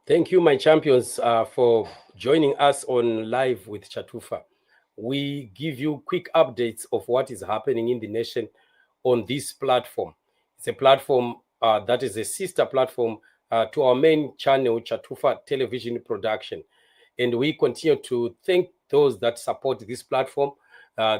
Thank you, my champions, for joining us on Live with Chatufa. We give you quick updates of what is happening in the nation on this platform. It's a platform that is a sister platform to our main channel, Chatufa Television Production. And we continue to thank those that support this platform.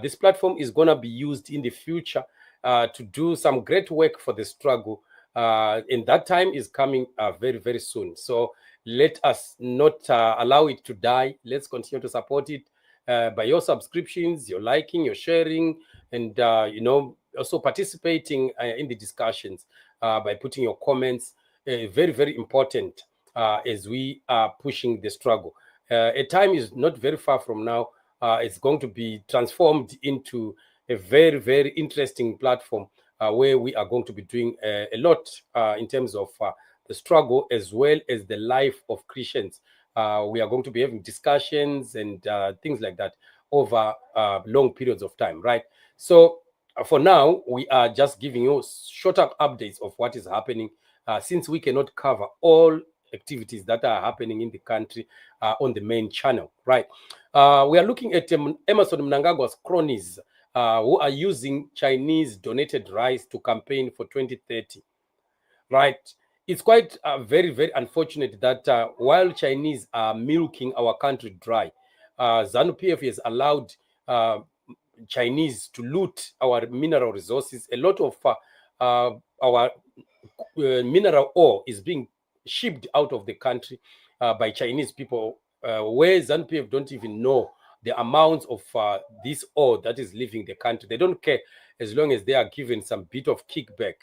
This platform is going to be used in the future to do some great work for the struggle. And that time is coming very, very soon. So let us not allow it to die. Let's continue to support it by your subscriptions, your liking, your sharing, and also participating in the discussions by putting your comments. Very, very important as we are pushing the struggle. A time is not very far from now. It's going to be transformed into a very, very interesting platform where we are going to be doing a lot in terms of the struggle as well as the life of Christians. We are going to be having discussions and things like that over long periods of time, right? So for now, we are just giving you shorter updates of what is happening since we cannot cover all activities that are happening in the country on the main channel, right? We are looking at Emerson Mnangagwa's cronies who are using Chinese donated rice to campaign for 2030, right? It's quite very, very unfortunate that while Chinese are milking our country dry, ZANU-PF has allowed Chinese to loot our mineral resources. A lot of our mineral ore is being shipped out of the country by Chinese people, where ZANU-PF don't even know the amounts of this ore that is leaving the country. They don't care as long as they are given some bit of kickback,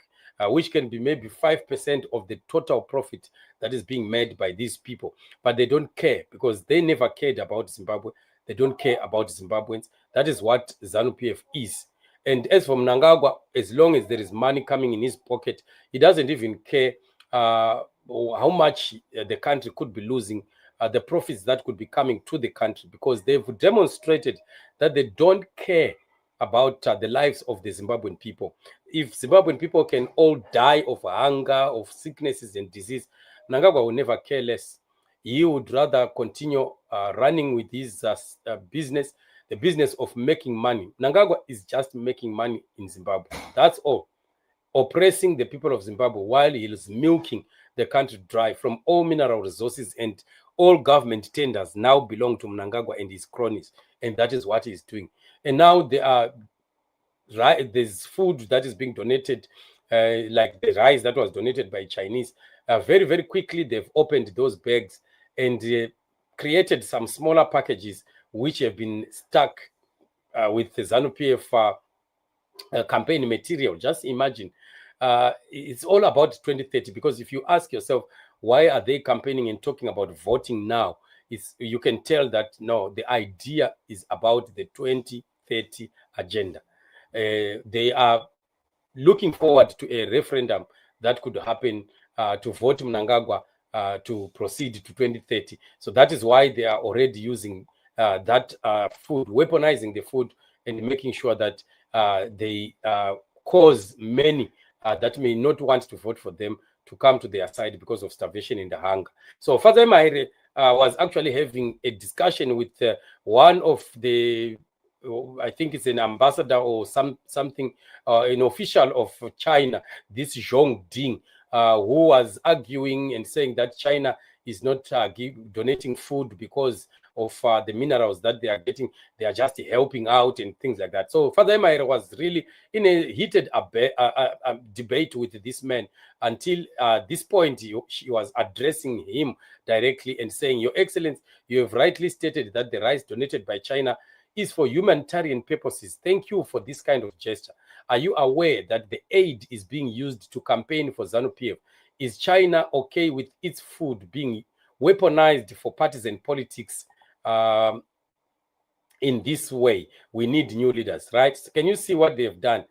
which can be maybe 5% of the total profit that is being made by these people. But they don't care because they never cared about Zimbabwe. They don't care about Zimbabweans. That is what ZANU-PF is. And as for Mnangagwa, as long as there is money coming in his pocket, he doesn't even care how much the country could be losing, the profits that could be coming to the country, because they've demonstrated that they don't care about the lives of the Zimbabwean people. If Zimbabwean people can all die of hunger, of sicknesses and disease, Mnangagwa will never care less. He would rather continue running with his business, the business of making money. Mnangagwa is just making money in Zimbabwe. That's all. Oppressing the people of Zimbabwe while he is milking the country dry from all mineral resources, and all government tenders now belong to Mnangagwa and his cronies. And that is what he's doing. And now there's food that is being donated, like the rice that was donated by Chinese. Very, very quickly, they've opened those bags and created some smaller packages which have been stuck with the ZANU-PF campaign material. Just imagine. It's all about 2030, because if you ask yourself, why are they campaigning and talking about voting now? You can tell that, no, the idea is about the 2030 agenda. They are looking forward to a referendum that could happen to vote Mnangagwa to proceed to 2030. So that is why they are already using that food, weaponizing the food, and making sure that they cause many that may not want to vote for them to come to their side because of starvation and hunger. So Father Maire was actually having a discussion with one of the, I think it's an ambassador or something, an official of China, this Zhong Ding, who was arguing and saying that China is not donating food because of the minerals that they are getting. They are just helping out and things like that. So Father Maire was really in a heated debate with this man until this point she was addressing him directly and saying, Your Excellency, you have rightly stated that the rice donated by China is for humanitarian purposes. Thank you for this kind of gesture. Are you aware that the aid is being used to campaign for ZANU-PF? Is China okay with its food being weaponized for partisan politics in this way? We need new leaders, right? So can you see what they've done?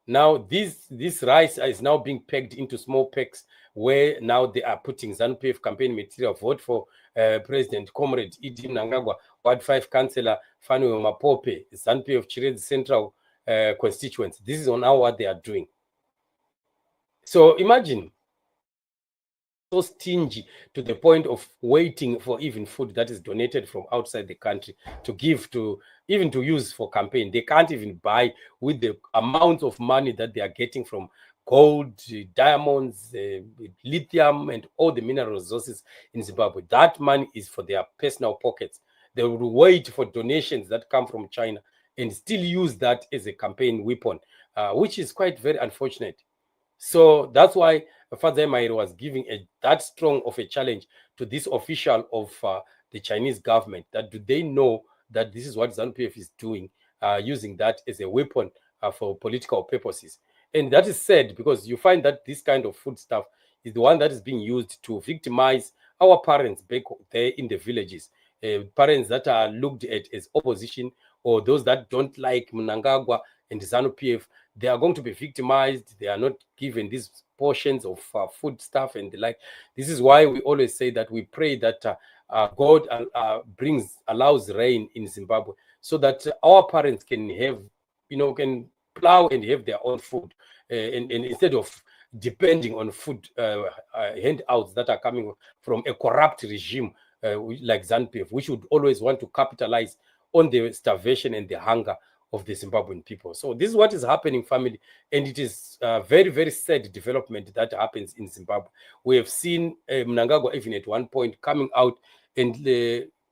Now this rice is now being packed into small packs, where now they are putting ZANU-PF campaign material, vote for President Comrade E.D. Mnangagwa, Ward 5 Councillor Fanuel Mapope, ZANU-PF Chirezi Central constituents. This is now what they are doing. So imagine, so stingy to the point of waiting for even food that is donated from outside the country to give to, even to use for campaign. They can't even buy with the amount of money that they are getting from gold, diamonds, lithium, and all the mineral resources in Zimbabwe. That money is for their personal pockets. They will wait for donations that come from China and still use that as a campaign weapon, which is quite very unfortunate. So that's why Father Emaire was giving that strong of a challenge to this official of the Chinese government, that do they know that this is what ZANU-PF is doing, using that as a weapon for political purposes. And that is sad, because you find that this kind of food stuff is the one that is being used to victimize our parents back there in the villages, parents that are looked at as opposition, or those that don't like Mnangagwa and ZANU-PF. They are going to be victimized. They are not given these portions of food stuff and the like. This is why we always say that we pray that God allows rain in Zimbabwe, so that our parents can have, can plow and have their own food, and instead of depending on food handouts that are coming from a corrupt regime like ZANU-PF, which would always want to capitalize on the starvation and the hunger of the Zimbabwean people. So this is what is happening, family, and it is very, very sad development that happens in Zimbabwe. We have seen Mnangagwa even at one point coming out and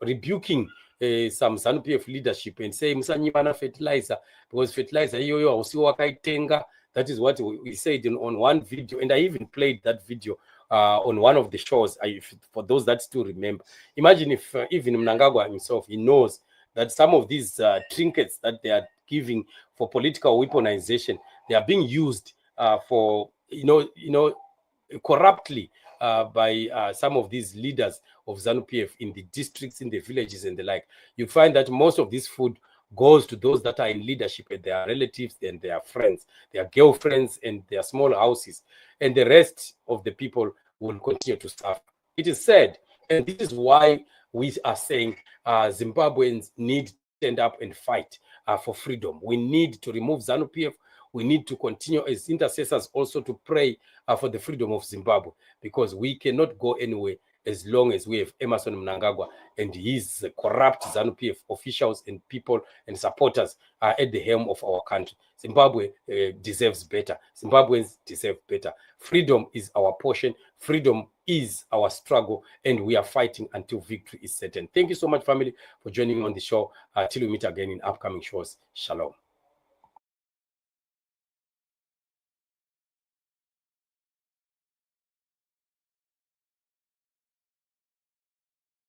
rebuking some ZANU-PF leadership and saying musanyimana fertilizer, because fertilizer iyoyo hausiwo wakaitenga. That is what we said on one video, and I even played that video on one of the shows, for those that still remember. Imagine if even Mnangagwa himself, he knows that some of these trinkets that they are giving for political weaponization, they are being used for, corruptly by some of these leaders of ZANU-PF in the districts, in the villages, and the like. You find that most of this food goes to those that are in leadership and their relatives and their friends, their girlfriends and their small houses, and the rest of the people will continue to suffer. It is sad, and this is why we are saying Zimbabweans need to stand up and fight for freedom. We need to remove ZANU-PF. We need to continue as intercessors also to pray for the freedom of Zimbabwe, because we cannot go anywhere as long as we have Emmerson Mnangagwa and his corrupt ZANU-PF officials and people and supporters at the helm of our country. Zimbabwe deserves better. Zimbabweans deserve better. Freedom is our portion. Freedom is our struggle, and we are fighting until victory is certain. Thank you so much, family, for joining on the show. Till we meet again in upcoming shows. Shalom.